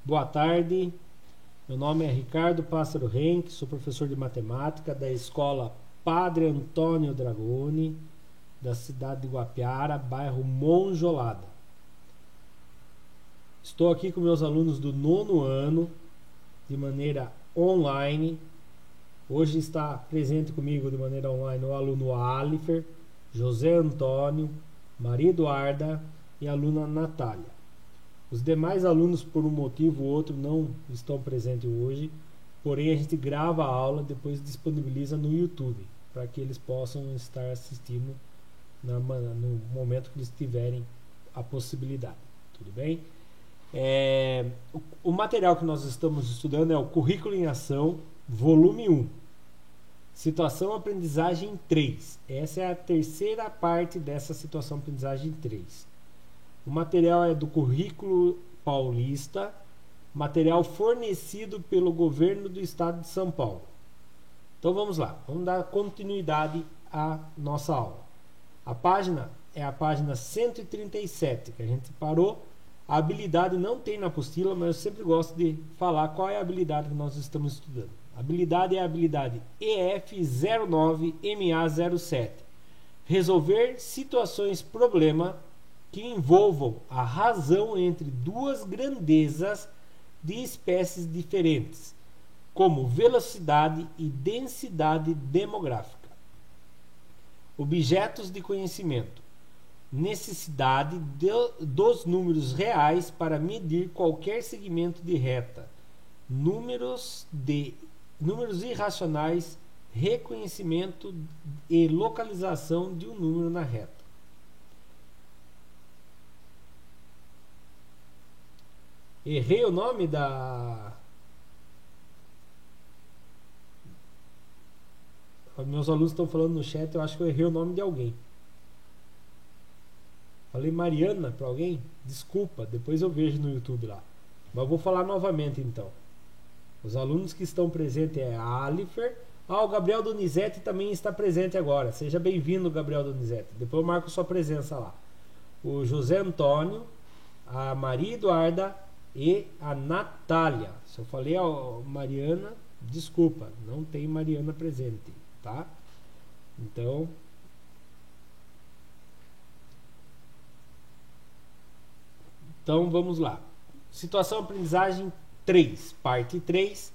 Boa tarde, meu nome é Ricardo Pássaro Henk, sou professor de matemática da escola Padre Antônio Dragoni, da cidade de Guapiara, bairro Monjolada. Estou aqui com meus alunos do 9º ano, de maneira online. Hoje está presente comigo de maneira online o aluno Alifer, José Antônio, Maria Eduarda e a aluna Natália. Os demais alunos, por um motivo ou outro, não estão presentes hoje, porém a gente grava a aula e depois disponibiliza no YouTube, para que eles possam estar assistindo no momento que eles tiverem a possibilidade. Tudo bem? O material que nós estamos estudando é o Currículo em Ação, volume 1. Situação Aprendizagem 3. Essa é a terceira parte dessa Situação Aprendizagem 3. O material é do Currículo Paulista, material fornecido pelo governo do estado de São Paulo. Então vamos lá, vamos dar continuidade à nossa aula. A página é a página 137, que a gente parou. A habilidade não tem na apostila, mas eu sempre gosto de falar qual é a habilidade que nós estamos estudando. A habilidade é a habilidade EF09MA07. Resolver situações problema que envolvam a razão entre duas grandezas de espécies diferentes, como velocidade e densidade demográfica. Objetos de conhecimento. Necessidade dos números reais para medir qualquer segmento de reta. Números irracionais, reconhecimento e localização de um número na reta. Errei o nome da... Meus alunos estão falando no chat, eu acho que eu errei o nome de alguém. Falei Mariana para alguém? Desculpa, depois eu vejo no YouTube lá. Mas eu vou falar novamente então. Os alunos que estão presentes é a Alifer. O Gabriel Donizete também está presente agora. Seja bem-vindo, Gabriel Donizete. Depois eu marco sua presença lá. O José Antônio, a Maria Eduarda e a Natália. Se eu falei a Mariana, desculpa, não tem Mariana presente, tá? Então vamos lá. Situação Aprendizagem 3, parte 3.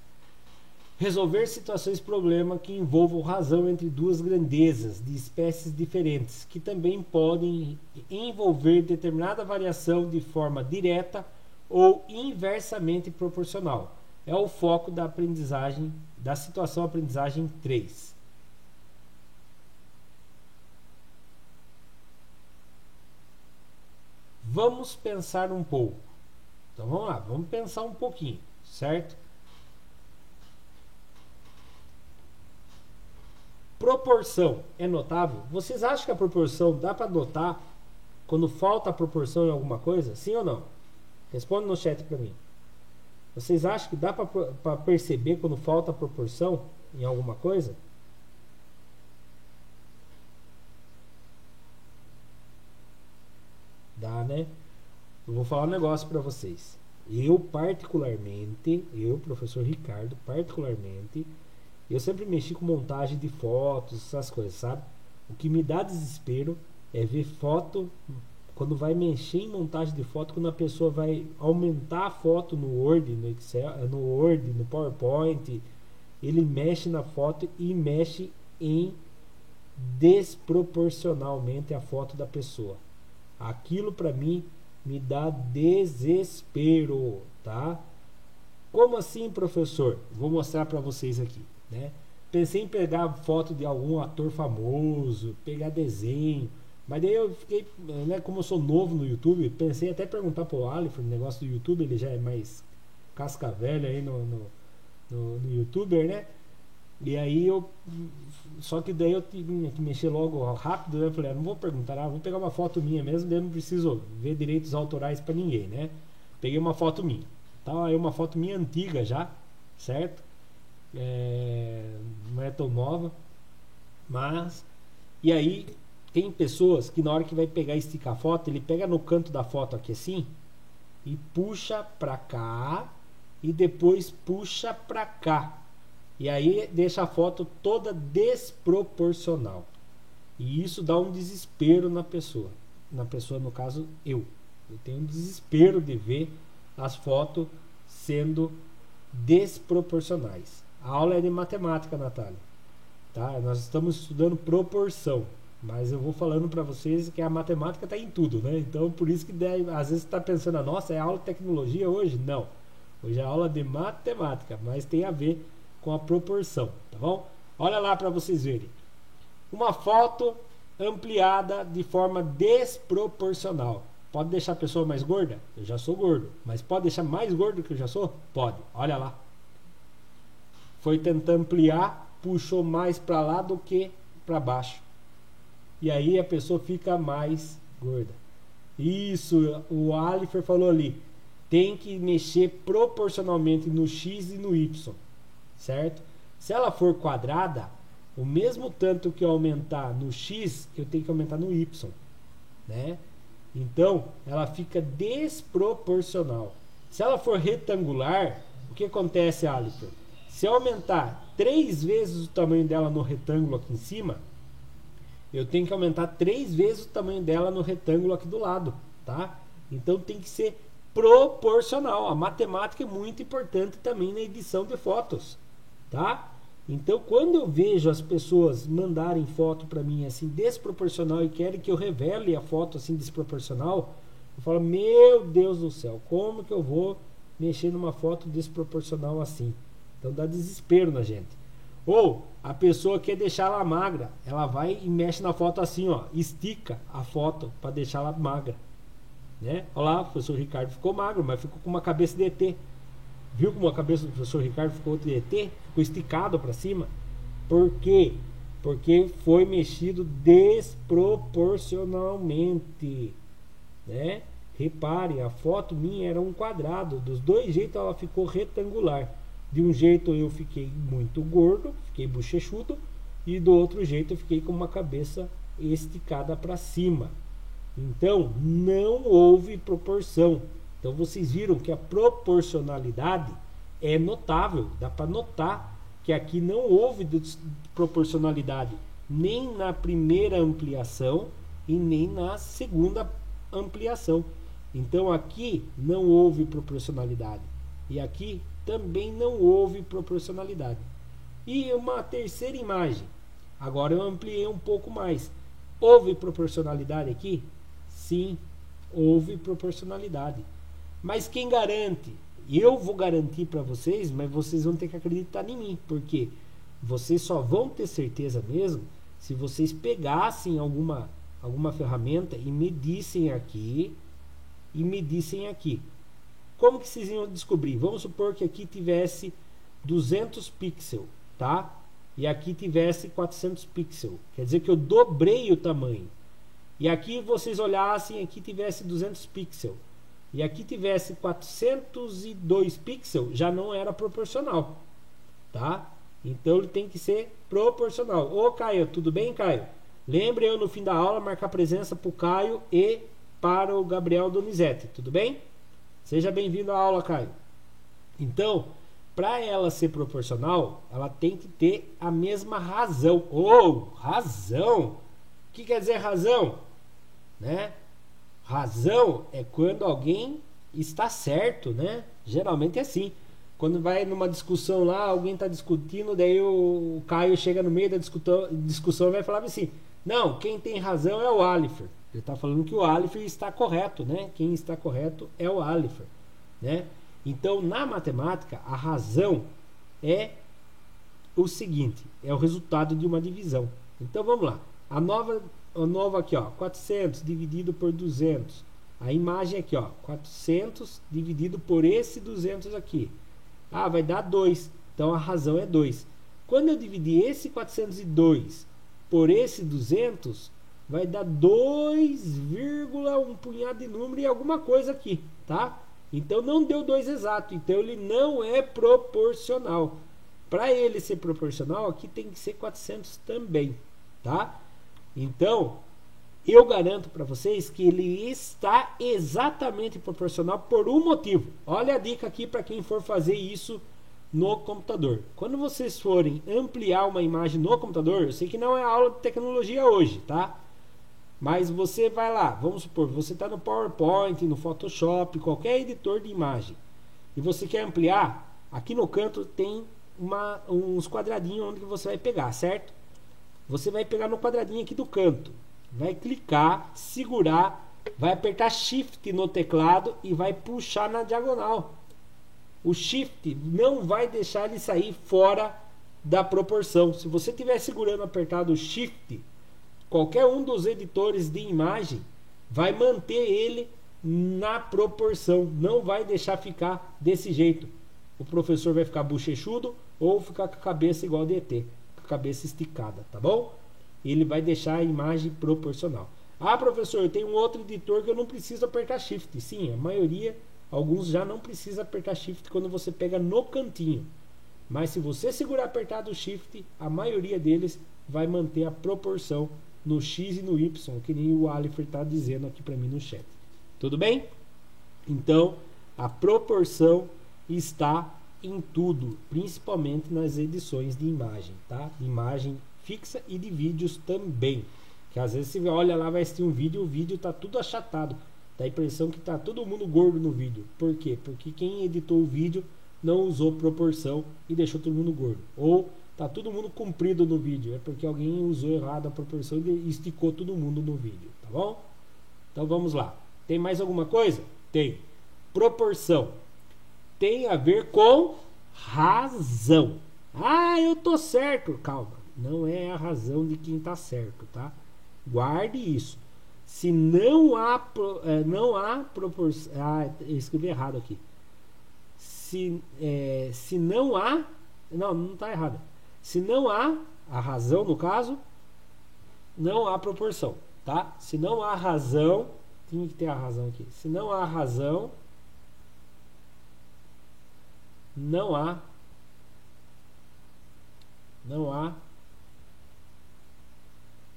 Resolver situações problema que envolvam razão entre duas grandezas de espécies diferentes, que também podem envolver determinada variação de forma direta ou inversamente proporcional. É o foco da aprendizagem, da situação Aprendizagem 3. Vamos pensar um pouco. Então vamos lá, vamos pensar um pouquinho, certo? Proporção é notável? Vocês acham que a proporção dá para notar quando falta a proporção em alguma coisa? Sim ou não? Responde no chat para mim. Vocês acham que dá para perceber quando falta a proporção em alguma coisa? Dá, né? Eu vou falar um negócio para vocês. Eu, professor Ricardo, eu sempre mexi com montagem de fotos, essas coisas, sabe? O que me dá desespero é ver foto, quando vai mexer em montagem de foto, quando a pessoa vai aumentar a foto no Word, no Excel, no Word, no PowerPoint, ele mexe na foto e mexe em desproporcionalmente a foto da pessoa. Aquilo para mim me dá desespero, tá? Como assim, professor? Vou mostrar para vocês aqui, né? Pensei em pegar foto de algum ator famoso, pegar desenho, mas daí eu fiquei, né, como eu sou novo no YouTube, pensei até perguntar pro Alifer, o negócio do YouTube, ele já é mais casca velha aí no YouTuber, né? E aí só que daí eu tinha que mexer logo rápido, né? Eu falei, não vou perguntar, vou pegar uma foto minha mesmo, daí eu não preciso ver direitos autorais para ninguém, né? Peguei uma foto minha. Então aí uma foto minha antiga já, certo? Não é tão nova, mas e aí tem pessoas que na hora que vai pegar e esticar a foto, ele pega no canto da foto aqui assim e puxa para cá e depois puxa para cá. E aí deixa a foto toda desproporcional. E isso dá um desespero na pessoa. Na pessoa, no caso, eu tenho um desespero de ver as fotos sendo desproporcionais. A aula é de matemática, Natália, tá? Nós estamos estudando proporção, mas eu vou falando para vocês que a matemática está em tudo, né? Então por isso que às vezes está pensando, nossa, é aula de tecnologia hoje? Não, hoje é aula de matemática, mas tem a ver com a proporção, tá bom? Olha lá para vocês verem. Uma foto ampliada de forma desproporcional. Pode deixar a pessoa mais gorda? Eu já sou gordo. Mas pode deixar mais gordo que eu já sou? Pode. Olha lá. Foi tentar ampliar, puxou mais para lá do que para baixo. E aí a pessoa fica mais gorda. Isso, o Alifer falou ali. Tem que mexer proporcionalmente no X e no Y. Certo? Se ela for quadrada, o mesmo tanto que eu aumentar no X, eu tenho que aumentar no Y, né? Então, ela fica desproporcional. Se ela for retangular, o que acontece, Alifer? Se eu aumentar 3 vezes o tamanho dela no retângulo aqui em cima, eu tenho que aumentar 3 vezes o tamanho dela no retângulo aqui do lado, tá? Então tem que ser proporcional. A matemática é muito importante também na edição de fotos, tá? Então, quando eu vejo as pessoas mandarem foto para mim assim desproporcional e querem que eu revele a foto assim desproporcional, eu falo, meu Deus do céu, como que eu vou mexer numa foto desproporcional assim? Então dá desespero na gente. Ou a pessoa quer deixar ela magra, ela vai e mexe na foto assim, ó, estica a foto para deixar ela magra, né? Olha lá, o professor Ricardo ficou magro, mas ficou com uma cabeça de ET. Viu como a cabeça do professor Ricardo ficou de ET? Ficou esticado para cima. Por quê? Porque foi mexido desproporcionalmente, né? Repare, a foto minha era um quadrado. Dos dois jeitos ela ficou retangular. De um jeito eu fiquei muito gordo, fiquei bochechudo. E do outro jeito eu fiquei com uma cabeça esticada para cima. Então não houve proporção. Então vocês viram que a proporcionalidade é notável. Dá para notar que aqui não houve proporcionalidade nem na primeira ampliação e nem na segunda ampliação. Então aqui não houve proporcionalidade e aqui também não houve proporcionalidade. E uma terceira imagem. Agora eu ampliei um pouco mais. Houve proporcionalidade aqui? Sim, houve proporcionalidade. Mas quem garante? Eu vou garantir para vocês, mas vocês vão ter que acreditar em mim, porque vocês só vão ter certeza mesmo se vocês pegassem alguma ferramenta e medissem aqui e medissem aqui. Como que vocês iam descobrir? Vamos supor que aqui tivesse 200 pixels, tá? E aqui tivesse 400 pixels. Quer dizer que eu dobrei o tamanho. E aqui vocês olhassem, aqui tivesse 200 pixels. E aqui tivesse 402 pixels, já não era proporcional, tá? Então ele tem que ser proporcional. Ô Caio, tudo bem, Caio? Lembre eu no fim da aula marcar presença para o Caio e para o Gabriel Donizete, tudo bem? Seja bem-vindo à aula, Caio. Então, para ela ser proporcional, ela tem que ter a mesma razão. Razão? O que quer dizer razão? Né? Razão é quando alguém está certo, né? Geralmente é assim. Quando vai numa discussão lá, alguém está discutindo, daí o Caio chega no meio da discussão e vai falar assim, não, quem tem razão é o Alifer. Ele está falando que o Alifer está correto, né? Quem está correto é o Alifer, né? Então, na matemática, a razão é o seguinte, é o resultado de uma divisão. Então, vamos lá. A nova aqui, ó, 400 dividido por 200. A imagem aqui, ó, 400 dividido por esse 200 aqui. Ah, vai dar 2. Então a razão é 2. Quando eu dividir esse 402 por esse 200, vai dar 2, um punhado de número e alguma coisa aqui, tá? Então não deu 2 exato. Então ele não é proporcional. Para ele ser proporcional, aqui tem que ser 400 também, tá? Então, eu garanto para vocês que ele está exatamente proporcional por um motivo. Olha a dica aqui para quem for fazer isso no computador. Quando vocês forem ampliar uma imagem no computador, eu sei que não é aula de tecnologia hoje, tá? Mas você vai lá, vamos supor, você está no PowerPoint, no Photoshop, qualquer editor de imagem, e você quer ampliar, aqui no canto tem uns quadradinhos onde você vai pegar, certo? Você vai pegar no quadradinho aqui do canto, vai clicar, segurar, vai apertar Shift no teclado e vai puxar na diagonal. O Shift não vai deixar ele sair fora da proporção. Se você estiver segurando apertado o Shift, qualquer um dos editores de imagem vai manter ele na proporção, não vai deixar ficar desse jeito. O professor vai ficar bochechudo ou ficar com a cabeça igual de ET, com a cabeça esticada, tá bom? Ele vai deixar a imagem proporcional. Ah, professor, eu tenho um outro editor que eu não preciso apertar Shift. Sim, a maioria, alguns já não precisa apertar Shift quando você pega no cantinho. Mas se você segurar apertado o Shift, a maioria deles vai manter a proporção no X e no Y, que nem o Alifer está dizendo aqui para mim no chat. Tudo bem? Então, a proporção está em tudo, principalmente nas edições de imagem, tá? De imagem fixa e de vídeos também. Que às vezes você olha lá, vai assistir um vídeo, o vídeo tá tudo achatado. Dá a impressão que tá todo mundo gordo no vídeo. Por quê? Porque quem editou o vídeo não usou proporção e deixou todo mundo gordo. Ou tá todo mundo comprido no vídeo. É porque alguém usou errado a proporção e esticou todo mundo no vídeo, tá bom? Então vamos lá. Tem mais alguma coisa? Tem. Proporção tem a ver com razão. Ah, eu tô certo. Calma. Não é a razão de quem tá certo, tá? Guarde isso. Se não há proporção... Ah, eu escrevi errado aqui. Se não há... Não está errado. Se não há a razão, no caso, não há proporção, tá? Se não há razão... Tinha que ter a razão aqui. Se não há razão, não há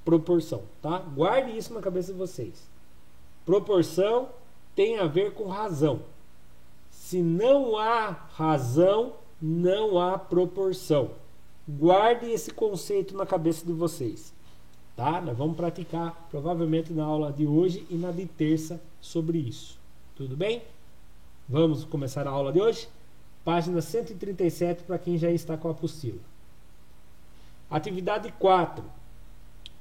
proporção, tá? Guarde isso na cabeça de vocês. Proporção tem a ver com razão. Se não há razão, não há proporção. Guarde esse conceito na cabeça de vocês, tá? Nós vamos praticar provavelmente na aula de hoje e na de terça sobre isso. Tudo bem? Vamos começar a aula de hoje? Página 137 para quem já está com a apostila. Atividade 4.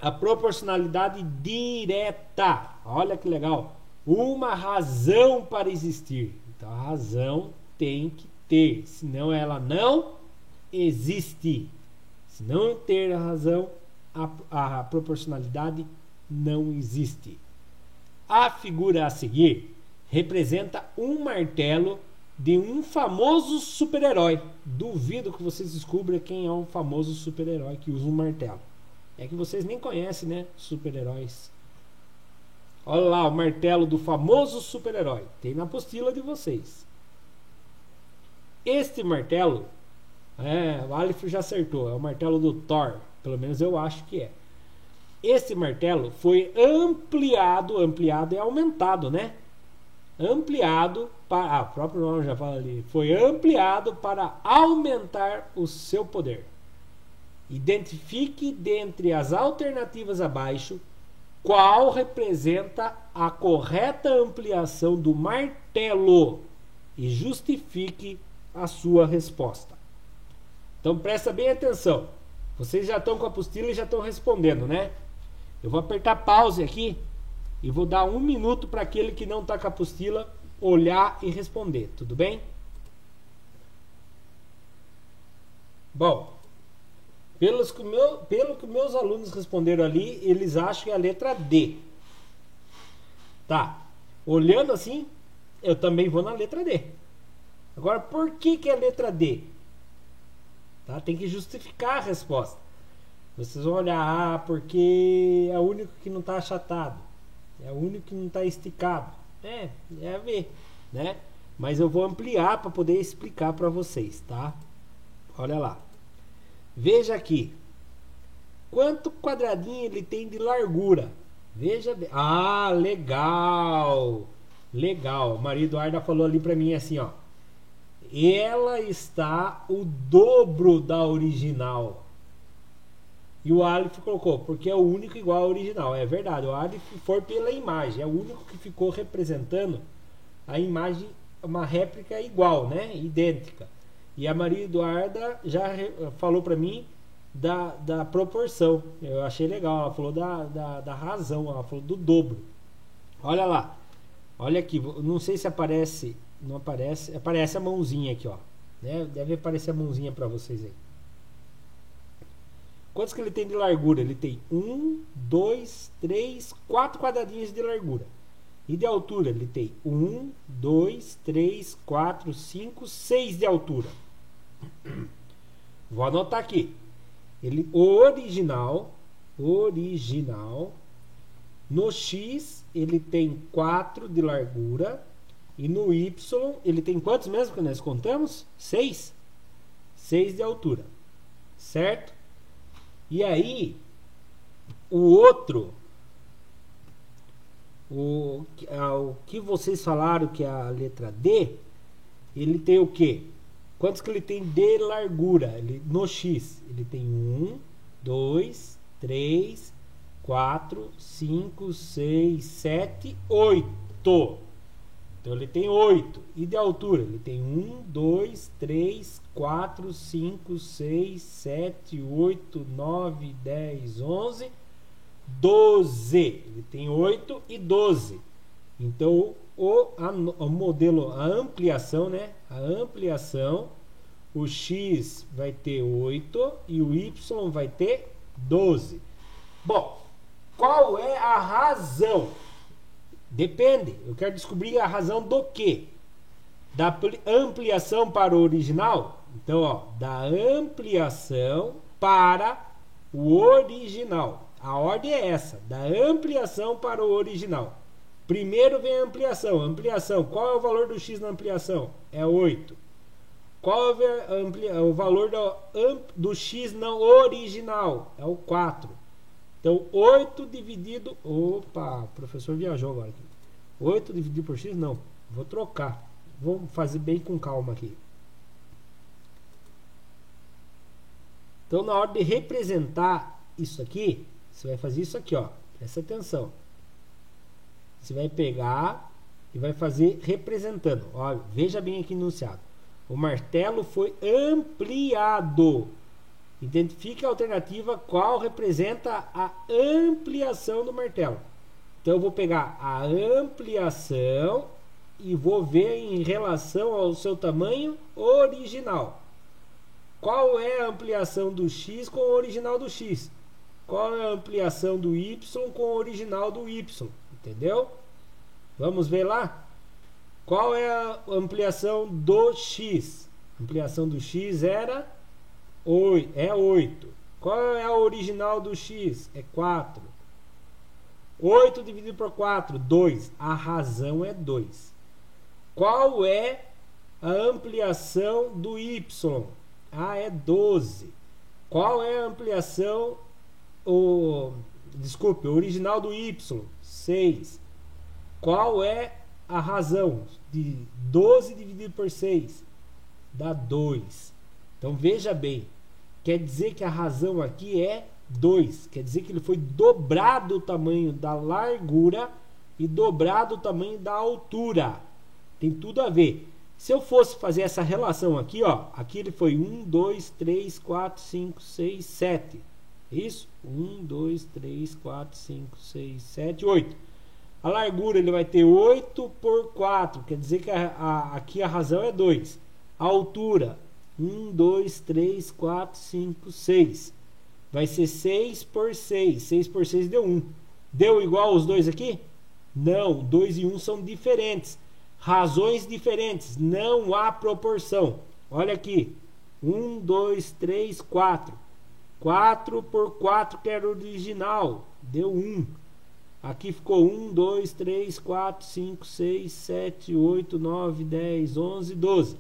A proporcionalidade direta. Olha que legal. Uma razão para existir. Então a razão tem que ter, senão ela não existe. Se não ter a razão, a proporcionalidade não existe. A figura a seguir representa um martelo de um famoso super-herói. Duvido que vocês descubram quem é um famoso super-herói que usa um martelo. É que vocês nem conhecem, né? Super-heróis. Olha lá o martelo do famoso super-herói. Tem na apostila de vocês. Este martelo, o Aleph já acertou, é o martelo do Thor. Pelo menos eu acho que é. Este martelo foi ampliado é aumentado, né? Ampliado para... o próprio nome já fala ali. Foi ampliado para aumentar o seu poder. Identifique dentre as alternativas abaixo qual representa a correta ampliação do martelo e justifique a sua resposta. Então presta bem atenção. Vocês já estão com a apostila e já estão respondendo, né? Eu vou apertar pause aqui e vou dar 1 minuto para aquele que não está com a apostila olhar e responder. Tudo bem? Bom, pelo que meus alunos responderam ali, eles acham que é a letra D. Tá. Olhando assim, eu também vou na letra D. Agora, por que é a letra D? Tá? Tem que justificar a resposta. Vocês vão olhar, porque é o único que não está achatado. É o único que não está esticado. É a ver, né? Mas eu vou ampliar para poder explicar para vocês, tá? Olha lá. Veja aqui. Quanto quadradinho ele tem de largura? Veja bem. Ah, legal. Legal. Maria Eduarda falou ali pra mim assim, ó. Ela está o dobro da original. E o Aleph colocou, porque é o único igual ao original. É verdade, o Aleph foi pela imagem. É o único que ficou representando a imagem, uma réplica igual, né? Idêntica. E a Maria Eduarda já falou pra mim da proporção. Eu achei legal. Ela falou da razão. Ela falou do dobro. Olha lá. Olha aqui. Não sei se aparece. Não aparece. Aparece a mãozinha aqui, ó. Né? Deve aparecer a mãozinha pra vocês aí. Quantos que ele tem de largura? Ele tem 1, 2, 3, 4 quadradinhos de largura. E de altura? Ele tem 1, 2, 3, 4, 5, 6 de altura. Vou anotar aqui. Original, no X ele tem 4 de largura. E no Y ele tem quantos mesmo que nós contamos? 6. 6 de altura. Certo? E aí, o outro, o que vocês falaram que é a letra D, ele tem o quê? Quantos que ele tem de largura? No X, ele tem 1, 2, 3, 4, 5, 6, 7, 8. Então ele tem 8. E de altura? Ele tem 1, 2, 3, 4, 5, 6, 7, 8, 9, 10, 11, 12. Ele tem 8 e 12. Então o modelo, a ampliação, né? A ampliação, o X vai ter 8 e o Y vai ter 12. Bom, qual é a razão? Depende, eu quero descobrir a razão do quê? Da ampliação para o original? Então, ó, da ampliação para o original. A ordem é essa, da ampliação para o original. Primeiro vem a ampliação. Ampliação, qual é o valor do X na ampliação? É 8. Qual é o valor do X no original? É o 4. Então, 8 dividido... Opa, o professor viajou agora aqui. 8 dividido por x? Não, vou trocar. Vou fazer bem com calma aqui. Então, na hora de representar isso aqui, você vai fazer isso aqui, ó. Presta atenção. Você vai pegar e vai fazer representando. Ó, veja bem aqui no enunciado. O martelo foi ampliado. Identifique a alternativa qual representa a ampliação do martelo. Então eu vou pegar a ampliação e vou ver em relação ao seu tamanho original. Qual é a ampliação do X com o original do X? Qual é a ampliação do Y com o original do Y? Entendeu? Vamos ver lá? Qual é a ampliação do X? A ampliação do X era 8. Qual é a original do X? É 4. 8 dividido por 4, 2. A razão é 2. Qual é a ampliação do Y? Ah, é 12. Qual é a ampliação, o original do Y? 6. Qual é a razão de 12 dividido por 6? Dá 2. Então veja bem, quer dizer que a razão aqui é 2. Quer dizer que ele foi dobrado o tamanho da largura e dobrado o tamanho da altura. Tem tudo a ver. Se eu fosse fazer essa relação aqui, ó, aqui ele foi 1, 2, 3, 4, 5, 6, 7. Isso? 1, 2, 3, 4, 5, 6, 7, 8. A largura ele vai ter 8 por 4. Quer dizer que aqui a razão é 2. A altura, 1, 2, 3, 4, 5, 6. Vai ser 6 por 6. 6 por 6 deu 1. Deu igual os dois aqui? Não, 2 e 1 são diferentes. Razões diferentes. Não há proporção. Olha aqui. 1, 2, 3, 4. 4 por 4 que era o original. Deu 1. Aqui ficou 1, 2, 3, 4, 5, 6, 7, 8, 9, 10, 11, 12.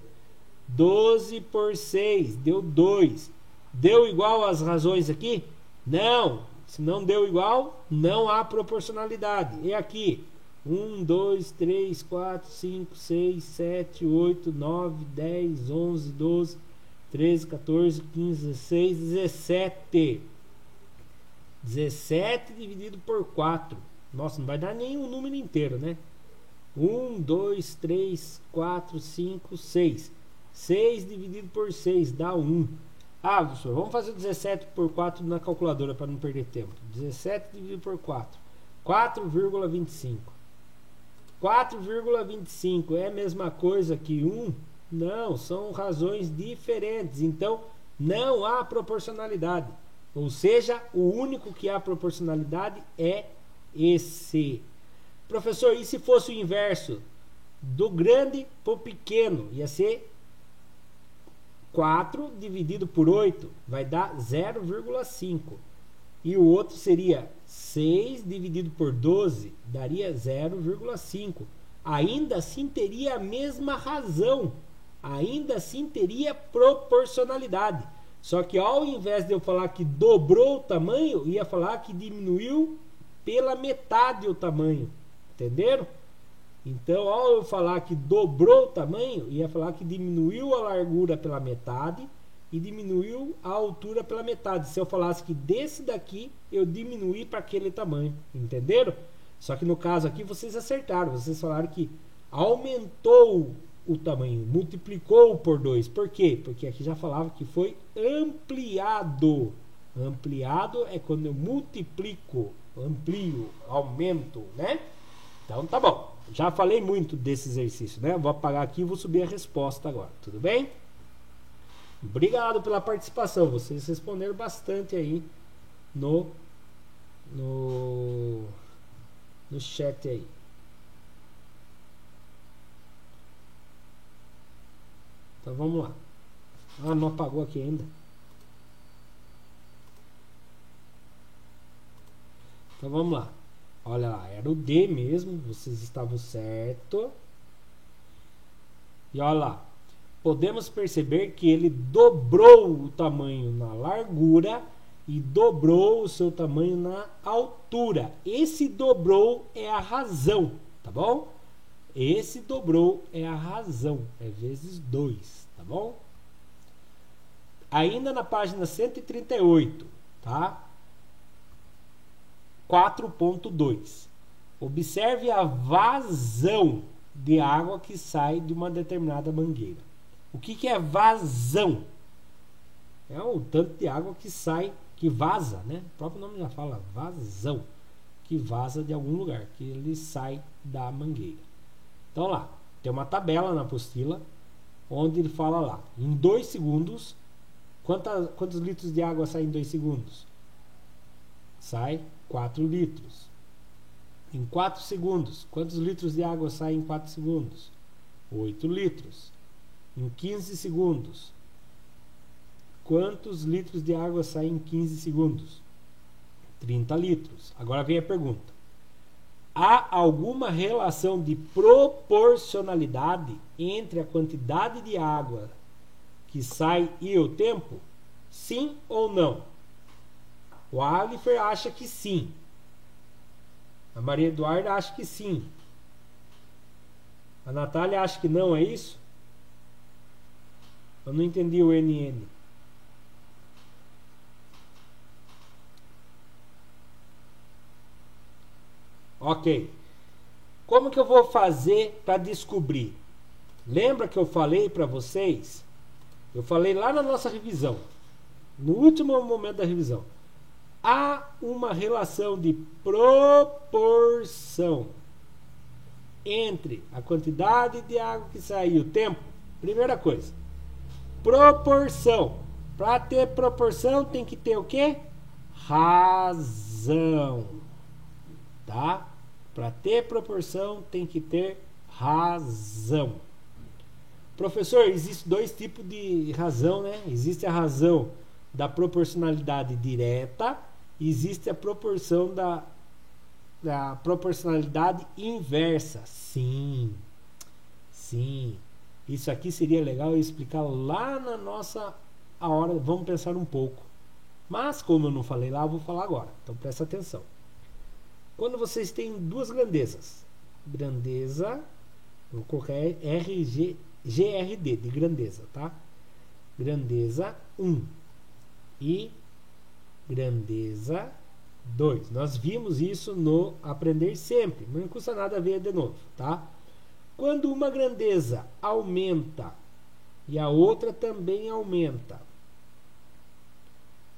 12 por 6 deu 2. Deu igual as razões aqui? Não. Se não deu igual, não há proporcionalidade. E aqui, 1, 2, 3, 4, 5, 6, 7, 8, 9, 10, 11, 12, 13, 14, 15, 16, 17. 17 dividido por 4. Nossa, não vai dar nenhum número inteiro, né? 1, 2, 3, 4, 5, 6. 6 dividido por 6 dá 1. Ah, professor, vamos fazer 17 por 4 na calculadora para não perder tempo. 17 dividido por 4. 4,25. 4,25 é a mesma coisa que 1? Não, são razões diferentes. Então, não há proporcionalidade. Ou seja, o único que há proporcionalidade é esse. Professor, e se fosse o inverso? Do grande para o pequeno, ia ser 4 dividido por 8, vai dar 0,5. E o outro seria 6 dividido por 12, daria 0,5. Ainda assim teria a mesma razão. Ainda assim teria proporcionalidade. Só que ao invés de eu falar que dobrou o tamanho, ia falar que diminuiu pela metade o tamanho. Entenderam? Então, ao eu falar que dobrou o tamanho, ia falar que diminuiu a largura pela metade e diminuiu a altura pela metade. Se eu falasse que desse daqui, eu diminuí para aquele tamanho. Entenderam? Só que no caso aqui, vocês acertaram. Vocês falaram que aumentou o tamanho, multiplicou por 2. Por quê? Porque aqui já falava que foi ampliado. Ampliado é quando eu multiplico, amplio, aumento, né? Então tá bom. Já falei muito desse exercício, né? Vou apagar aqui e vou subir a resposta agora. Tudo bem? Obrigado pela participação. Vocês responderam bastante aí no chat aí. Então vamos lá. Ah, não apagou aqui ainda. Então vamos lá. Olha lá, era o D mesmo, vocês estavam certo. E olha lá, podemos perceber que ele dobrou o tamanho na largura e dobrou o seu tamanho na altura. Esse dobrou é a razão, tá bom? Esse dobrou é a razão, é vezes 2, tá bom? Ainda na página 138, tá? 4.2. Observe a vazão de água que sai de uma determinada mangueira. O que é vazão? É o tanto de água que sai, que vaza, né? O próprio nome já fala vazão, que vaza de algum lugar, que ele sai da mangueira. Então lá, tem uma tabela na apostila, onde ele fala lá, em 2 segundos, quantos litros de água saem em 2 segundos? Sai 4 litros. Em 4 segundos, quantos litros de água saem em 4 segundos? 8 litros. Em 15 segundos, quantos litros de água saem em 15 segundos? 30 litros. Agora vem a pergunta. Há alguma relação de proporcionalidade entre a quantidade de água que sai e o tempo? Sim ou não? O Alifer acha que sim. A Maria Eduarda acha que sim. A Natália acha que não, é isso? Eu não entendi o NN. Ok. Como que eu vou fazer para descobrir? Lembra que eu falei para vocês? Eu falei lá na nossa revisão. No último momento da revisão. Há uma relação de proporção entre a quantidade de água que sai e o tempo. Primeira coisa, proporção. Para ter proporção tem que ter o quê? Razão. Tá? Para ter proporção tem que ter razão. Professor, existem 2 tipos de razão, né? Existe a razão da proporcionalidade direta, existe a proporção da proporcionalidade inversa. Sim, sim. Isso aqui seria legal eu explicar lá na nossa hora. Vamos pensar um pouco. Mas, como eu não falei lá, eu vou falar agora. Então, presta atenção. Quando vocês têm duas grandezas, grandeza, vou colocar GRD, de grandeza, tá? Grandeza 1 e grandeza 2. Nós vimos isso no Aprender Sempre, mas não custa nada ver de novo, tá? Quando uma grandeza aumenta e a outra também aumenta,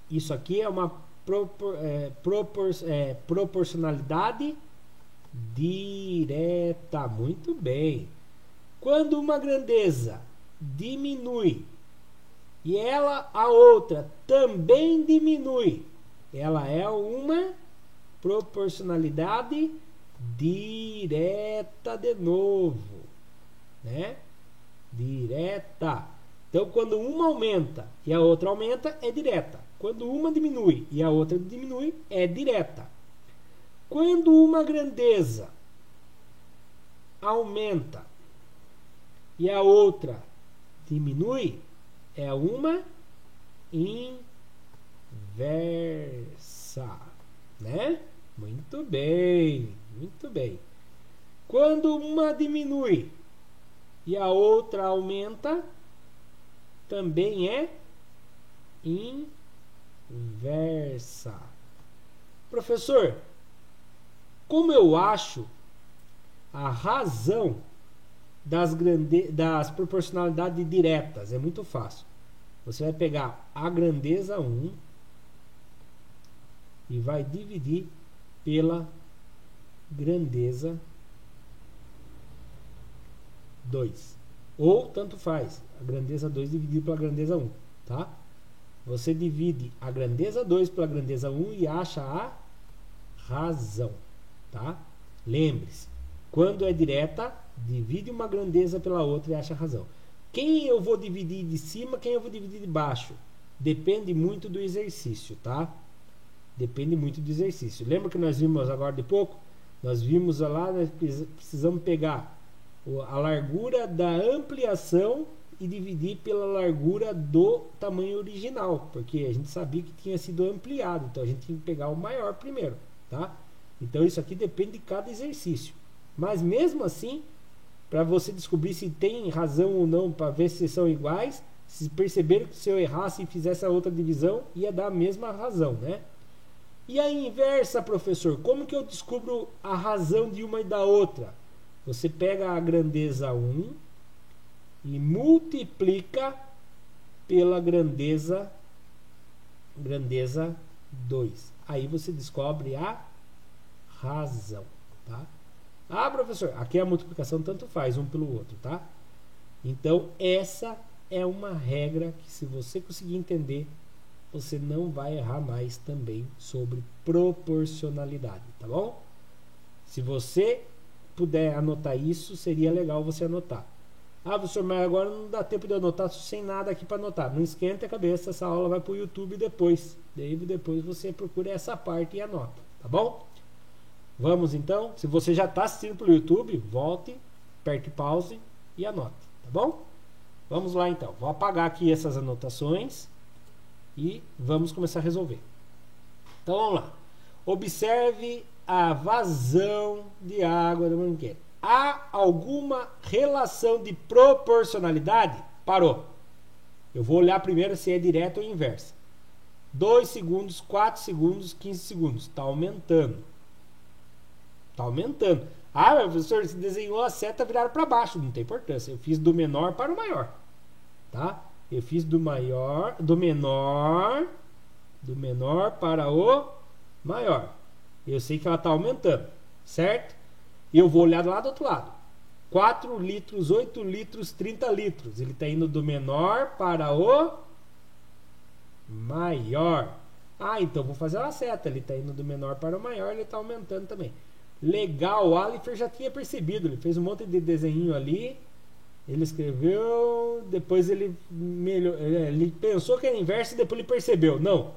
isso aqui é uma proporcionalidade direta. Muito bem. Quando uma grandeza diminui e a outra também diminui, ela é uma proporcionalidade direta de novo, né? Direta. Então, quando uma aumenta e a outra aumenta, é direta. Quando uma diminui e a outra diminui, é direta. Quando uma grandeza aumenta e a outra diminui, é uma inversa, né? Muito bem, muito bem. Quando uma diminui e a outra aumenta, também é inversa. Professor, como eu acho a razão das proporcionalidades diretas? É muito fácil. Você vai pegar a grandeza 1 e vai dividir pela grandeza 2. Ou tanto faz, a grandeza 2 dividido pela grandeza 1, tá? Você divide a grandeza 2 pela grandeza 1 e acha a razão, tá? Lembre-se, quando é direta, divide uma grandeza pela outra e acha a razão. Quem eu vou dividir de cima, quem eu vou dividir de baixo? Depende muito do exercício, tá? Depende muito do exercício. Lembra que nós vimos agora de pouco? Nós vimos lá, nós precisamos pegar a largura da ampliação e dividir pela largura do tamanho original, porque a gente sabia que tinha sido ampliado, então a gente tinha que pegar o maior primeiro, tá? Então isso aqui depende de cada exercício. Mas mesmo assim, para você descobrir se tem razão ou não, para ver se são iguais, se perceberam que se eu errasse e fizesse a outra divisão, ia dar a mesma razão, né? E a inversa, professor, como que eu descubro a razão de uma e da outra? Você pega a grandeza 1 e multiplica pela grandeza 2. Aí você descobre a razão, tá? Ah, professor, aqui a multiplicação tanto faz um pelo outro, tá? Então, essa é uma regra que, se você conseguir entender, você não vai errar mais também sobre proporcionalidade, tá bom? Se você puder anotar isso, seria legal você anotar. Ah, professor, mas agora não dá tempo de anotar, sem nada aqui para anotar. Não esquenta a cabeça, essa aula vai para o YouTube depois. Daí depois você procura essa parte e anota, tá bom? Vamos então, se você já está assistindo pelo YouTube, volte, aperte pause e anote, tá bom? Vamos lá então, vou apagar aqui essas anotações e vamos começar a resolver. Então vamos lá. Observe a vazão de água da mangueira. Há alguma relação de proporcionalidade? Parou. Eu vou olhar primeiro se é direta ou inversa. 2 segundos, 4 segundos, 15 segundos. Está aumentando. Está aumentando. Ah, professor, você desenhou a seta virada para baixo. Não tem importância. Eu fiz do menor para o maior. Tá? Eu fiz do menor para o maior. Eu sei que ela está aumentando, certo? E eu vou olhar lá do outro lado. 4 litros, 8 litros, 30 litros. Ele está indo do menor para o maior. Ah, então vou fazer uma seta. Ele está indo do menor para o maior, ele está aumentando também. Legal, o Alifer já tinha percebido. Ele fez um monte de desenho ali. Ele escreveu, depois ele pensou que era inverso e depois ele percebeu. Não,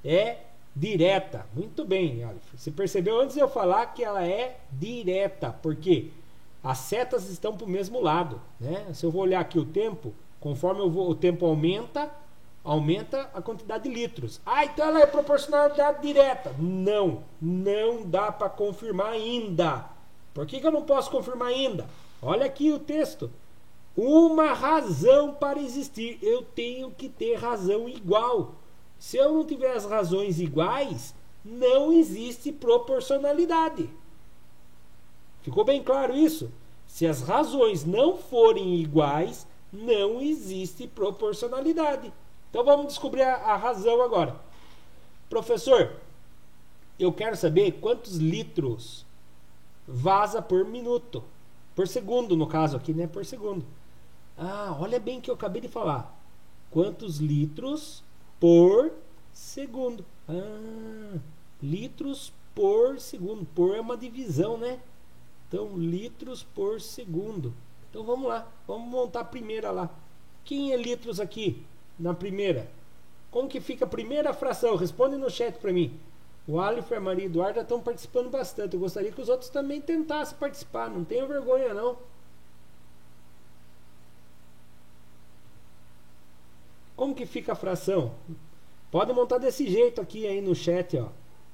é direta. Muito bem, Alifer. Você percebeu antes de eu falar que ela é direta, porque as setas estão para o mesmo lado, né? Se eu vou olhar aqui o tempo, conforme o tempo aumenta, aumenta a quantidade de litros. Ah, então ela é proporcionalidade direta. Não, não dá para confirmar ainda. Por que eu não posso confirmar ainda? Olha aqui o texto. Uma razão para existir. Eu tenho que ter razão igual. Se eu não tiver as razões iguais, não existe proporcionalidade. Ficou bem claro isso? Se as razões não forem iguais, não existe proporcionalidade. Então vamos descobrir a razão agora. Professor, eu quero saber quantos litros vaza por minuto. Por segundo, no caso aqui, né? Por segundo. Ah, olha bem o que eu acabei de falar. Quantos litros por segundo? Ah, litros por segundo. Por é uma divisão, né? Então, litros por segundo. Então, vamos lá. Vamos montar a primeira lá. Quem é litros aqui na primeira? Como que fica a primeira fração? Responde no chat para mim. O Aleph e a Maria Eduarda estão participando bastante. Eu gostaria que os outros também tentassem participar. Não tenham vergonha, não. Como que fica a fração? Pode montar desse jeito aqui aí no chat, ó.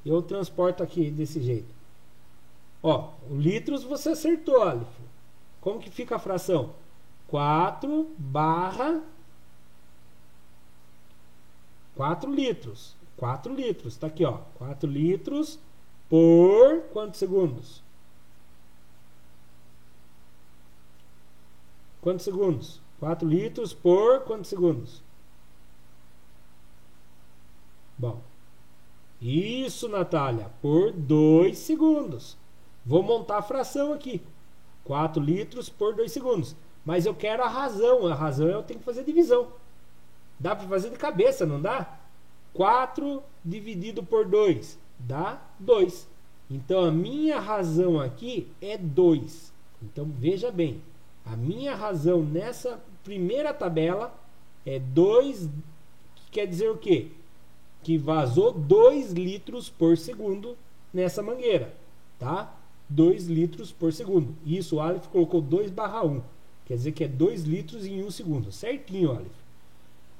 Eu transporto aqui desse jeito. Ó, o litros você acertou, Aleph. Como que fica a fração? 4 litros. 4 litros, tá aqui, ó. 4 litros por quantos segundos? Quantos segundos? 4 litros por quantos segundos? Bom, isso, Natália, por 2 segundos. Vou montar a fração aqui. 4 litros por 2 segundos. Mas eu quero a razão. A razão eu tenho que fazer divisão. Dá para fazer de cabeça, não dá? 4 dividido por 2 dá 2. Então a minha razão aqui é 2. Então veja bem. A minha razão nessa primeira tabela é 2. Que quer dizer o quê? Que vazou 2 litros por segundo nessa mangueira. Tá? 2 litros por segundo. Isso, o Aleph colocou 2/1. Quer dizer que é 2 litros em 1 segundo. Certinho, Aleph.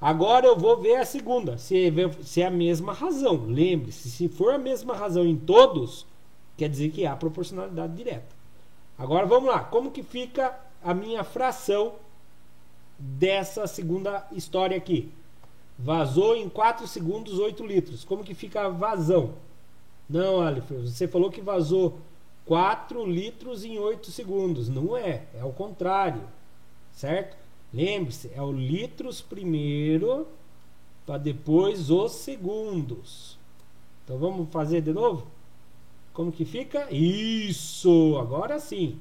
Agora eu vou ver a segunda. Se é a mesma razão. Lembre-se, se for a mesma razão em todos, quer dizer que há proporcionalidade direta. Agora vamos lá. Como que fica a minha fração dessa segunda história aqui? Vazou em 4 segundos 8 litros. Como que fica a vazão? Não, Aleph, você falou que vazou 4 litros em 8 segundos. Não é, é o contrário. Certo? Lembre-se, é o litros primeiro para depois os segundos. Então vamos fazer de novo? Como que fica? Isso, agora sim.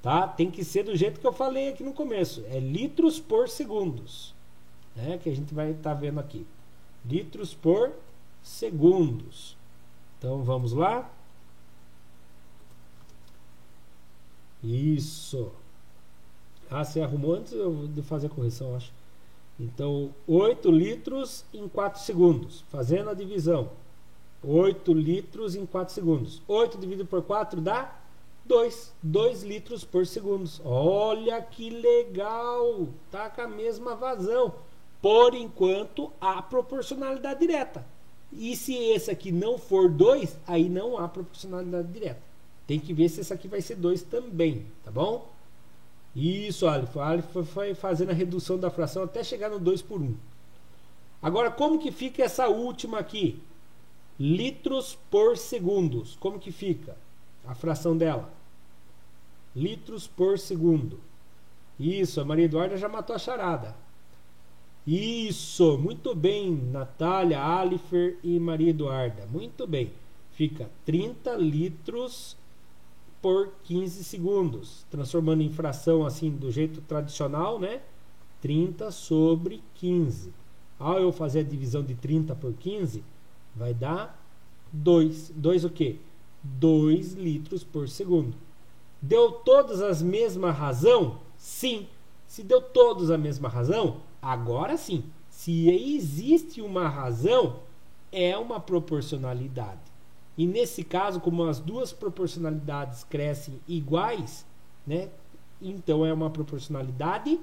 Tá? Tem que ser do jeito que eu falei aqui no começo. É litros por segundos. Né? Que a gente vai estar vendo aqui. Litros por segundos. Então vamos lá. Isso. Ah, você arrumou antes de fazer a correção, acho. Então, 8 litros em 4 segundos. Fazendo a divisão. 8 litros em 4 segundos. 8 dividido por 4 dá 2. 2 litros por segundo. Olha que legal. Tá com a mesma vazão. Por enquanto, há proporcionalidade direta. E se esse aqui não for 2, aí não há proporcionalidade direta. Tem que ver se esse aqui vai ser 2 também, tá bom? Isso, Aleph. Aleph foi fazendo a redução da fração até chegar no 2 por 1. Agora, como que fica essa última aqui? Litros por segundos. Como que fica a fração dela? Litros por segundo. Isso, a Maria Eduarda já matou a charada. Isso, muito bem, Natália, Alifer e Maria Eduarda. Muito bem. Fica 30 litros por 15 segundos. Transformando em fração assim do jeito tradicional, né? 30 sobre 15. Ao eu fazer a divisão de 30 por 15, vai dar 2. 2 o quê? 2 litros por segundo. Deu todas as mesma razão? Sim. Se deu todos a mesma razão, agora sim. Se existe uma razão, é uma proporcionalidade. E nesse caso, como as duas proporcionalidades crescem iguais, né? Então é uma proporcionalidade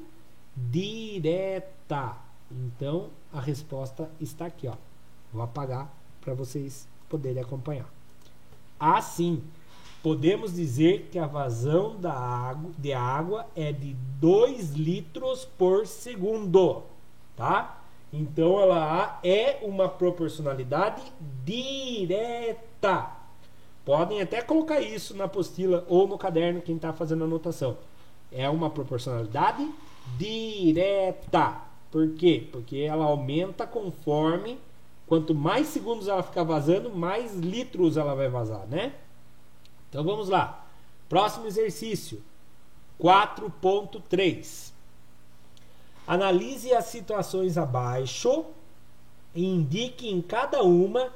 direta. Então, a resposta está aqui, ó. Vou apagar para vocês poderem acompanhar. Assim, podemos dizer que a vazão de água é de 2 litros por segundo, tá? Então, ela é uma proporcionalidade direta. Podem até colocar isso na apostila ou no caderno, quem está fazendo a anotação. É uma proporcionalidade direta. Por quê? Porque ela aumenta conforme, quanto mais segundos ela ficar vazando, mais litros ela vai vazar, né? Então vamos lá. Próximo exercício, 4.3. Analise as situações abaixo e indique em cada uma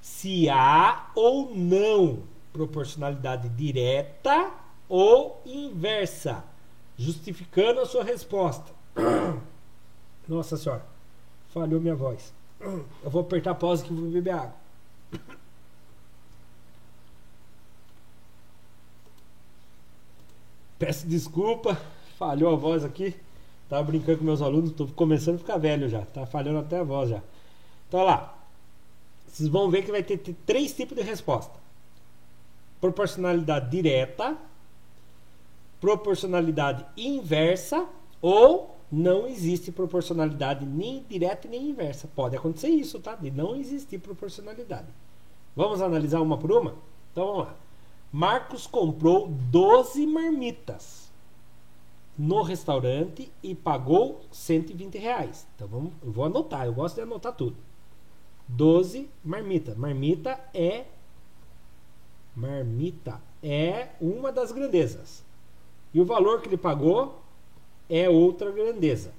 se há ou não proporcionalidade direta ou inversa, justificando a sua resposta. Nossa senhora, falhou minha voz. Eu vou apertar pause que vou beber água. Peço desculpa, falhou a voz aqui. Tava brincando com meus alunos, tô começando a ficar velho já. Tá falhando até a voz já. Então, olha lá. Vocês vão ver que vai ter 3 tipos de resposta. Proporcionalidade direta, proporcionalidade inversa ou não existe proporcionalidade nem direta nem inversa. Pode acontecer isso, tá? De não existir proporcionalidade. Vamos analisar uma por uma? Então, vamos lá. Marcos comprou 12 marmitas no restaurante e pagou R$120. Então, eu vou anotar. Eu gosto de anotar tudo. 12 marmitas. Marmita é uma das grandezas. E o valor que ele pagou é outra grandeza,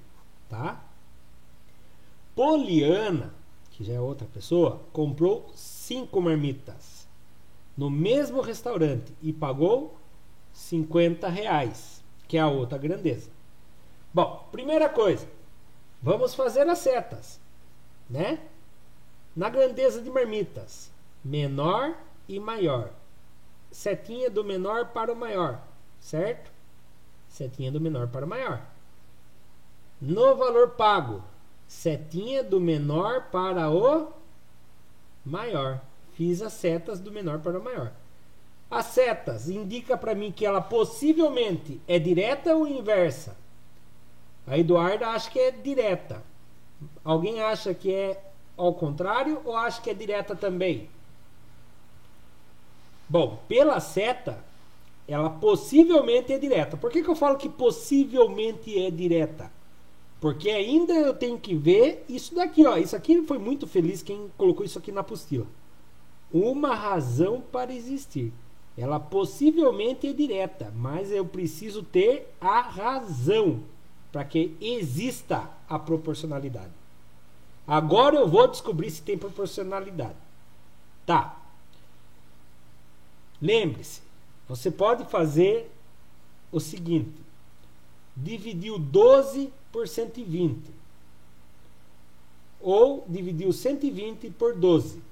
tá? Poliana, que já é outra pessoa, comprou 5 marmitas no mesmo restaurante e pagou R$50, que é a outra grandeza. Bom, primeira coisa, vamos fazer as setas, né? Na grandeza de marmitas, menor e maior. Setinha do menor para o maior, certo? Setinha do menor para o maior. No valor pago, setinha do menor para o maior. Fiz as setas do menor para o maior. As setas indica para mim que ela possivelmente é direta ou inversa. A Eduarda acha que é direta. Alguém acha que é ao contrário ou acha que é direta também? Bom, pela seta, ela possivelmente é direta. Por que eu falo que possivelmente é direta? Porque ainda eu tenho que ver isso daqui, ó. Isso aqui foi muito feliz quem colocou isso aqui na apostila. Uma razão para existir. Ela possivelmente é direta, mas eu preciso ter a razão para que exista a proporcionalidade. Agora eu vou descobrir se tem proporcionalidade. Tá. Lembre-se, você pode fazer o seguinte: dividir o 12 por 120 ou dividir o 120 por 12,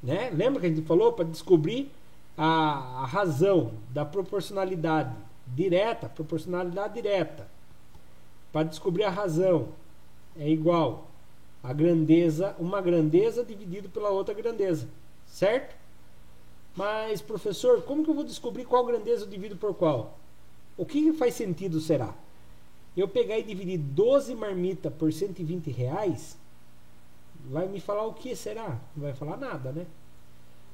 né? Lembra que a gente falou para descobrir a razão da proporcionalidade direta, proporcionalidade direta. Para descobrir a razão é igual a grandeza, uma grandeza dividido pela outra grandeza, certo? Mas, professor, como que eu vou descobrir qual grandeza eu divido por qual? O que faz sentido será? Eu pegar e dividir 12 marmitas por R$120, vai me falar o que será? Não vai falar nada, né?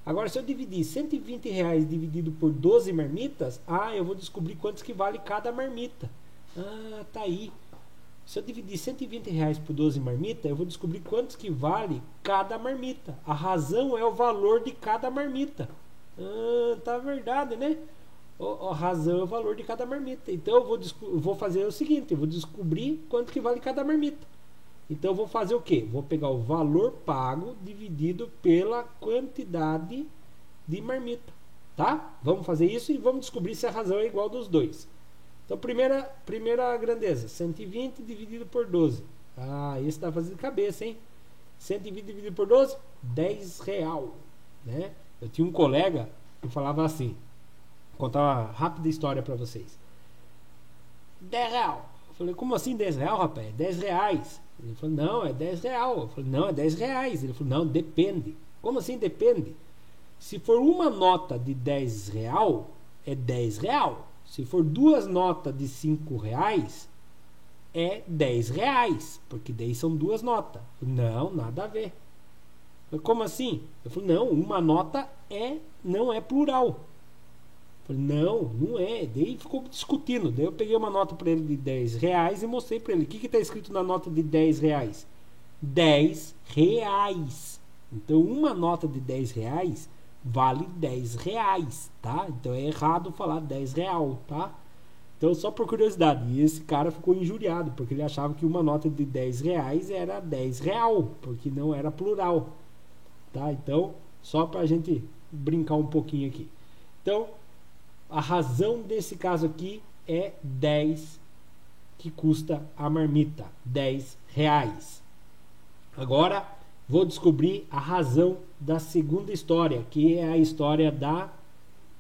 Agora, se eu dividir R$120 dividido por 12 marmitas, eu vou descobrir quantos que vale cada marmita. Tá aí. Se eu dividir R$120 por 12 marmitas, eu vou descobrir quantos que vale cada marmita. A razão é o valor de cada marmita. Tá verdade, né? A razão é o valor de cada marmita. Então eu vou fazer o seguinte: eu vou descobrir quanto que vale cada marmita. Então eu vou fazer o quê? Vou pegar o valor pago dividido pela quantidade de marmita, tá? Vamos fazer isso e vamos descobrir se a razão é igual dos dois. Então primeira grandeza, 120 dividido por 12. Esse dá pra fazer de cabeça, hein? 120 dividido por 12, R$10, né? Eu tinha um colega que falava assim, vou contar uma rápida história para vocês. R$10. falei, como assim 10 real, rapaz? É 10 reais. Ele falou, não, é 10 real. Eu falei, não, é 10 reais. Ele falou, não, depende. Como assim depende? Se for uma nota de 10 real, é 10 real. Se for duas notas de 5 reais, é 10 reais. Porque daí são duas notas. Eu falei, não, nada a ver. Eu falei, como assim? Eu falei, não, uma nota não é plural. Eu falei, não, não é. Daí ficou discutindo. Daí eu peguei uma nota para ele de 10 reais e mostrei para ele. O que está escrito na nota de 10 reais? 10 reais. Então, uma nota de 10 reais vale 10 reais, tá? Então, é errado falar 10 real, tá? Então, só por curiosidade. E esse cara ficou injuriado, porque ele achava que uma nota de 10 reais era 10 real, porque não era plural, tá? Então, só para a gente brincar um pouquinho aqui. Então, a razão desse caso aqui é 10 que custa a marmita, 10 reais. Agora vou descobrir a razão da segunda história, que é a história da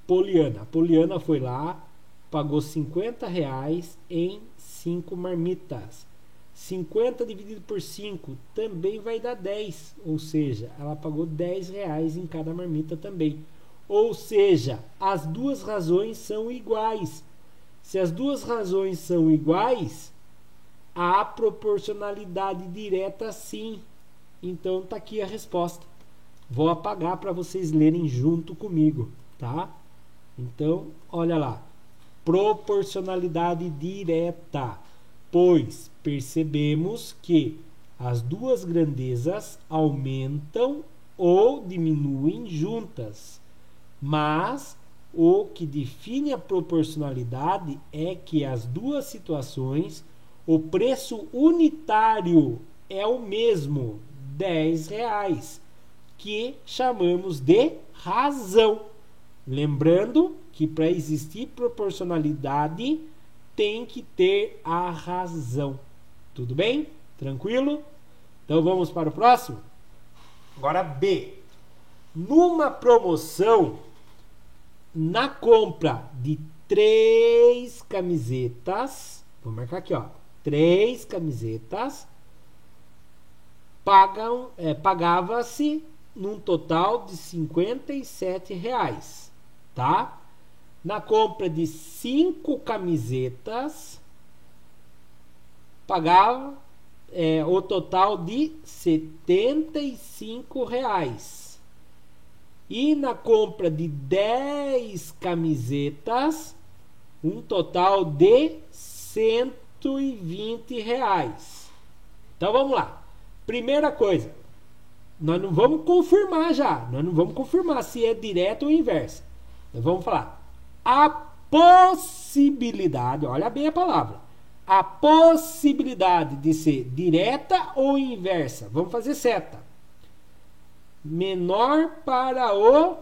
Poliana. A Poliana foi lá, pagou 50 reais em 5 marmitas. 50 dividido por 5 também vai dar 10, ou seja, ela pagou 10 reais em cada marmita também. Ou seja, as duas razões são iguais. Se as duas razões são iguais, há proporcionalidade direta sim. Então tá aqui a resposta. Vou apagar para vocês lerem junto comigo, tá? Então, olha lá. Proporcionalidade direta. Pois percebemos que as duas grandezas aumentam ou diminuem juntas. Mas o que define a proporcionalidade é que as duas situações, o preço unitário é o mesmo, 10 reais, que chamamos de razão. Lembrando que para existir proporcionalidade tem que ter a razão. Tudo bem? Tranquilo? Então vamos para o próximo? Agora B. Numa promoção, na compra de 3 camisetas, vou marcar aqui, ó, 3 camisetas, pagava-se num total de 57 reais, tá? Na compra de 5 camisetas, pagava o total de 75 reais. E na compra de 10 camisetas, um total de 120 reais. Então vamos lá. Primeira coisa, nós não vamos confirmar já. Nós não vamos confirmar se é direto ou inversa. Nós vamos falar a possibilidade, olha bem a palavra, a possibilidade de ser direta ou inversa. Vamos fazer seta. Menor para o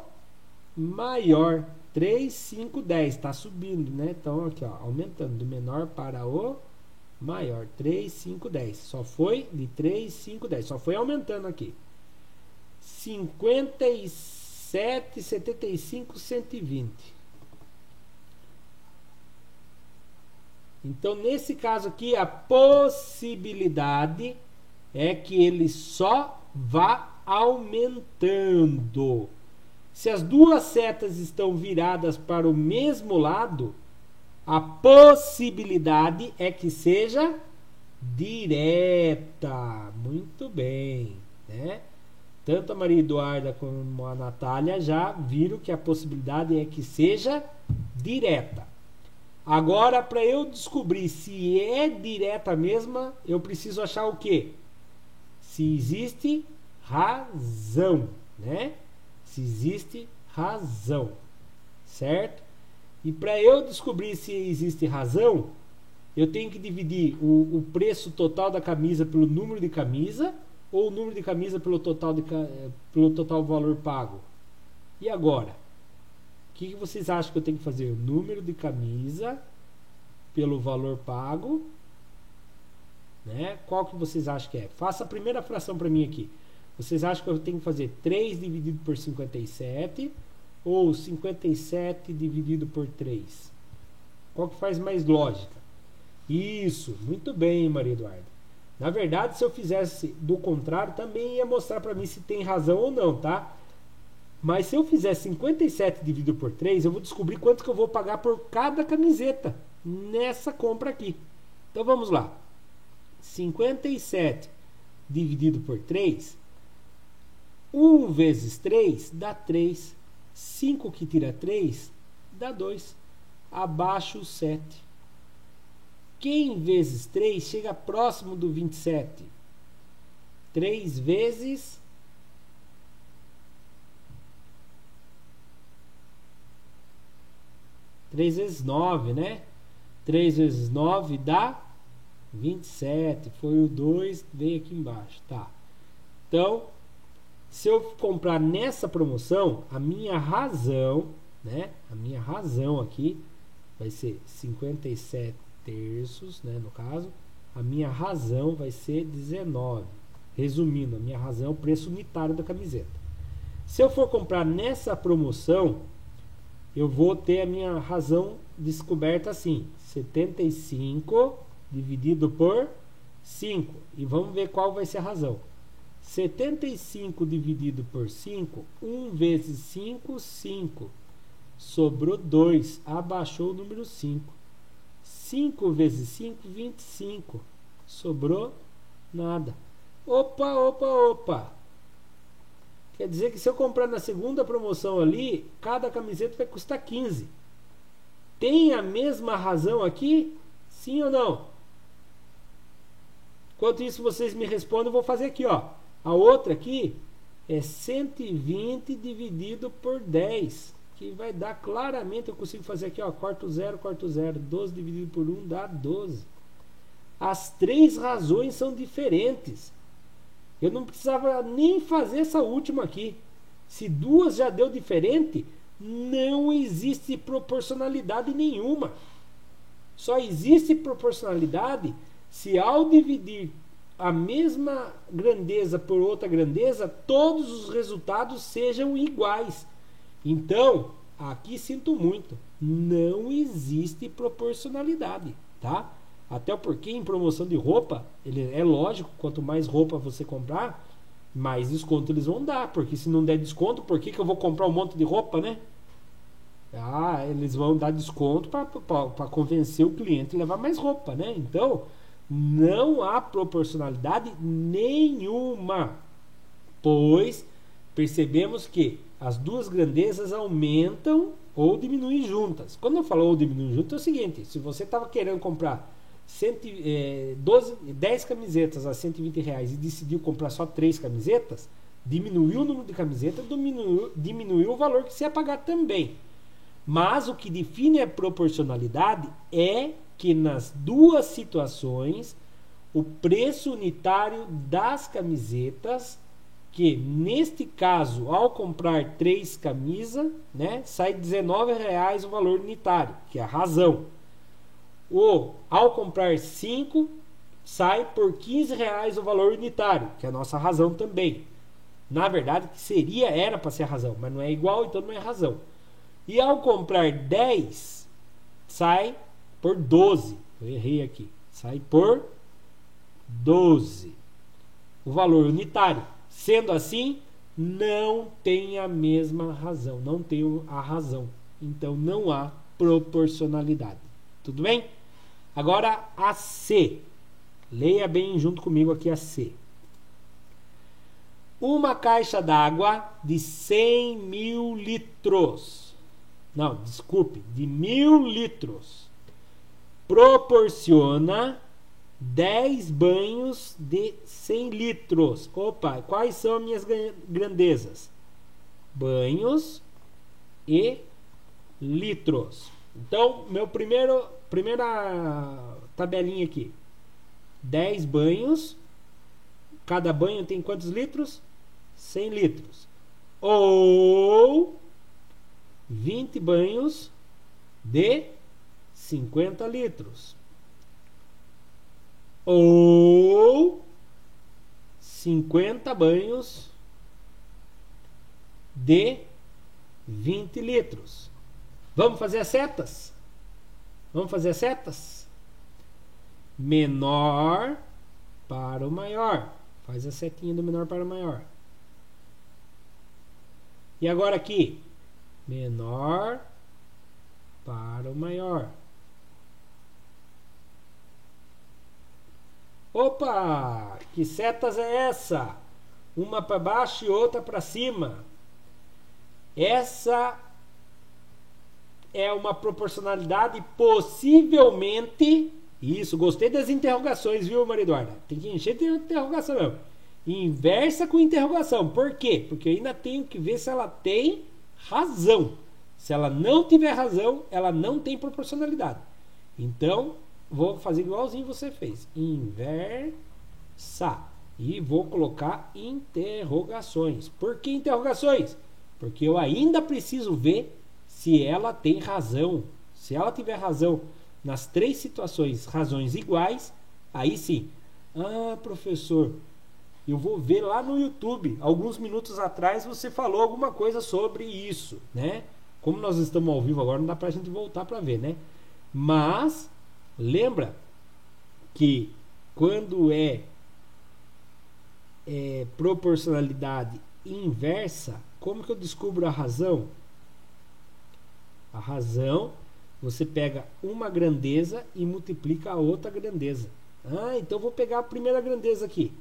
maior. 3, 5, 10. Está subindo, né? Então, aqui, ó, aumentando. Do menor para o maior. 3, 5, 10. Só foi de 3, 5, 10. Só foi aumentando aqui. 57, 75, 120. Então, nesse caso aqui, a possibilidade é que ele só vá aumentando. Se as duas setas estão viradas para o mesmo lado, a possibilidade é que seja direta. Muito bem, né? Tanto a Maria Eduarda como a Natália já viram que a possibilidade é que seja direta. Agora, para eu descobrir se é direta mesma, eu preciso achar o quê? Se existe razão, né? Se existe razão, certo? E para eu descobrir se existe razão, eu tenho que dividir o preço total da camisa pelo número de camisa ou o número de camisa pelo total valor pago. E agora? O que vocês acham que eu tenho que fazer? O número de camisa pelo valor pago, né? Qual que vocês acham que é? Faça a primeira fração para mim aqui. Vocês acham que eu tenho que fazer 3 dividido por 57 ou 57 dividido por 3? Qual que faz mais lógica? Isso, muito bem, Maria Eduarda. Na verdade, se eu fizesse do contrário, também ia mostrar para mim se tem razão ou não, tá? Mas se eu fizer 57 dividido por 3, eu vou descobrir quanto que eu vou pagar por cada camiseta nessa compra aqui. Então vamos lá. 57 dividido por 3, 1 vezes 3 dá 3. 5 que tira 3 dá 2. Abaixo o 7. Quem vezes 3 chega próximo do 27? 3 vezes 3 vezes 9, né? 3 vezes 9 dá 27. Foi o 2, veio aqui embaixo. Tá. Então, se eu comprar nessa promoção, a minha razão, né? A minha razão aqui vai ser 57 terços, né? No caso, a minha razão vai ser 19. Resumindo, a minha razão é o preço unitário da camiseta. Se eu for comprar nessa promoção, eu vou ter a minha razão descoberta assim: 75 dividido por 5. E vamos ver qual vai ser a razão. 75 dividido por 5, 1 vezes 5, 5. Sobrou 2, abaixou o número 5. 5 vezes 5, 25. Sobrou nada. Opa, opa, opa. Quer dizer que se eu comprar na segunda promoção ali, cada camiseta vai custar 15. Tem a mesma razão aqui? Sim ou não? Enquanto isso vocês me respondem, eu vou fazer aqui, ó. A outra aqui é 120 dividido por 10, que vai dar claramente, eu consigo fazer aqui, ó, corto 0, 12 dividido por 1 dá 12. As três razões são diferentes. Eu não precisava nem fazer essa última aqui. Se duas já deu diferente, não existe proporcionalidade nenhuma. Só existe proporcionalidade se ao dividir a mesma grandeza por outra grandeza, todos os resultados sejam iguais. Então, aqui sinto muito, não existe proporcionalidade, tá? Até porque em promoção de roupa, é lógico, quanto mais roupa você comprar, mais desconto eles vão dar, porque se não der desconto, por que eu vou comprar um monte de roupa, né? Ah, eles vão dar desconto para convencer o cliente a levar mais roupa, né? Então, não há proporcionalidade nenhuma, pois percebemos que as duas grandezas aumentam ou diminuem juntas. Quando eu falo ou diminuem juntas, é o seguinte: se você estava querendo comprar 10 camisetas a R$120 e decidiu comprar só 3 camisetas, diminuiu o número de camisetas, diminuiu o valor que você ia pagar também. Mas o que define a proporcionalidade é que nas duas situações o preço unitário das camisetas, que neste caso ao comprar 3 camisas, né, sai R$19 o valor unitário, que é a razão. Ou ao comprar 5, sai por R$15 o valor unitário, que é a nossa razão também. Na verdade, que era para ser a razão, mas não é igual, então não é razão. E ao comprar 10, sai por 12. Eu errei aqui. Sai por 12. O valor unitário. Sendo assim, não tem a mesma razão. Não tem a razão. Então não há proporcionalidade. Tudo bem? Agora a C. Leia bem junto comigo aqui a C. Uma caixa d'água de 100 mil litros. Não, desculpe, de 1000 litros. Proporciona 10 banhos de 100 litros. Opa, quais são as minhas grandezas? Banhos e litros. Então, primeira tabelinha aqui. 10 banhos. Cada banho tem quantos litros? 100 litros. Ou 20 banhos de 50 litros. Ou 50 banhos de 20 litros. Vamos fazer as setas? Vamos fazer as setas? menor para o maior. Faz a setinha do menor para o maior. E agora aqui, menor para o maior. Opa! Que setas é essa? Uma para baixo e outra para cima. Essa é uma proporcionalidade possivelmente... Isso, gostei das interrogações, viu, Maria Eduarda? Tem que encher de interrogação mesmo. Inversa com interrogação. Por quê? Porque eu ainda tenho que ver se ela tem razão. Se ela não tiver razão, ela não tem proporcionalidade. Então, vou fazer igualzinho você fez. Inversa. E vou colocar interrogações. Por que interrogações? Porque eu ainda preciso ver se ela tem razão. Se ela tiver razão nas 3 situações, razões iguais, aí sim. Ah, professor, eu vou ver lá no YouTube. Alguns minutos atrás você falou alguma coisa sobre isso, né? Como nós estamos ao vivo agora, não dá pra gente voltar para ver, né? Mas, lembra que quando é proporcionalidade inversa, como que eu descubro a razão? A razão, você pega uma grandeza e multiplica a outra grandeza. Ah, então vou pegar a primeira grandeza aqui.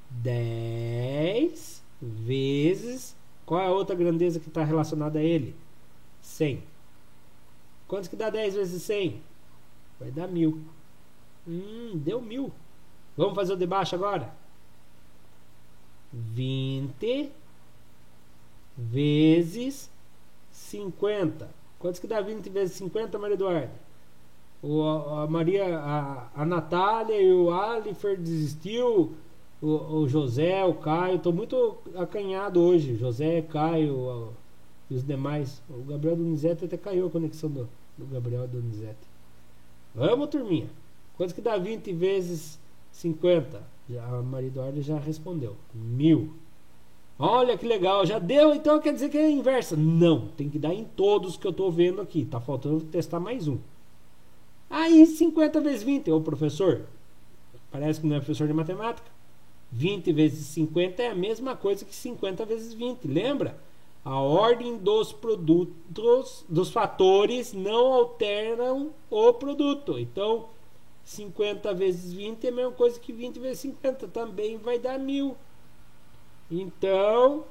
10 vezes... Qual é a outra grandeza que está relacionada a ele? 100. Quanto que dá 10 vezes 100? Vai dar 1000. Deu 1000. Vamos fazer o de baixo agora? 20 vezes 50. Quantos que dá 20 vezes 50, Maria Eduarda? A Maria, a Natália e o Alifer desistiu. O José, o Caio. Estou muito acanhado hoje. José, Caio e os demais. O Gabriel Donizete até caiu a conexão do Gabriel Donizete. Vamos, turminha. Quantos que dá 20 vezes 50? A Maria Eduarda já respondeu. 1000. Olha que legal, já deu, então quer dizer que é inversa. Não, tem que dar em todos que eu estou vendo aqui. Tá faltando testar mais um. Aí 50 vezes 20, ô professor, parece que não é professor de matemática. 20 vezes 50 é a mesma coisa que 50 vezes 20, lembra? A ordem dos produtos, dos fatores não alteram o produto. Então, 50 vezes 20 é a mesma coisa que 20 vezes 50, também vai dar 1000. Então,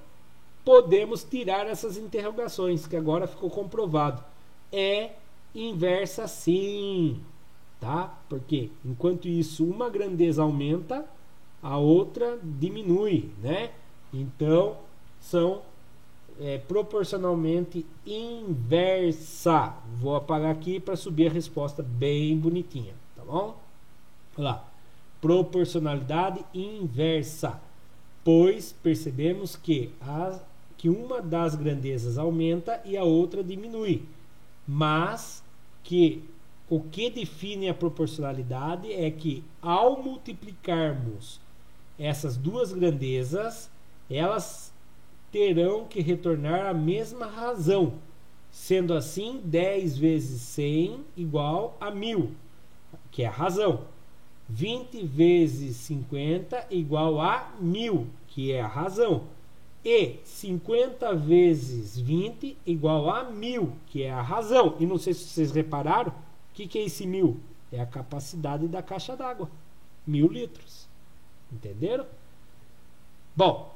podemos tirar essas interrogações, que agora ficou comprovado. É inversa sim, tá? Porque enquanto isso uma grandeza aumenta, a outra diminui, né? Então, são proporcionalmente inversa. Vou apagar aqui para subir a resposta bem bonitinha, tá bom? Olha lá. Proporcionalidade inversa. Pois percebemos que uma das grandezas aumenta e a outra diminui, mas que o que define a proporcionalidade é que ao multiplicarmos essas duas grandezas, elas terão que retornar a mesma razão, sendo assim 10 vezes 100 igual a 1000, que é a razão. 20 vezes 50 igual a 1000, que é a razão. E 50 vezes 20 igual a 1000, que é a razão. E não sei se vocês repararam, o que é esse 1000? É a capacidade da caixa d'água. 1000 litros. Entenderam? Bom,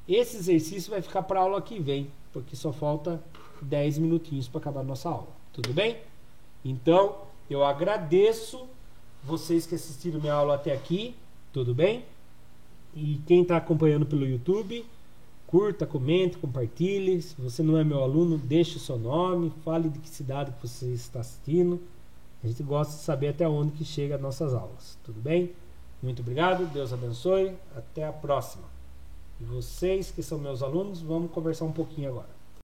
esse exercício vai ficar para a aula que vem, porque só falta 10 minutinhos para acabar a nossa aula. Tudo bem? Então, eu agradeço vocês que assistiram minha aula até aqui, tudo bem? E quem está acompanhando pelo YouTube, curta, comente, compartilhe. Se você não é meu aluno, deixe o seu nome, fale de que cidade que você está assistindo. A gente gosta de saber até onde que chega as nossas aulas, tudo bem? Muito obrigado, Deus abençoe, até a próxima. E vocês que são meus alunos, vamos conversar um pouquinho agora.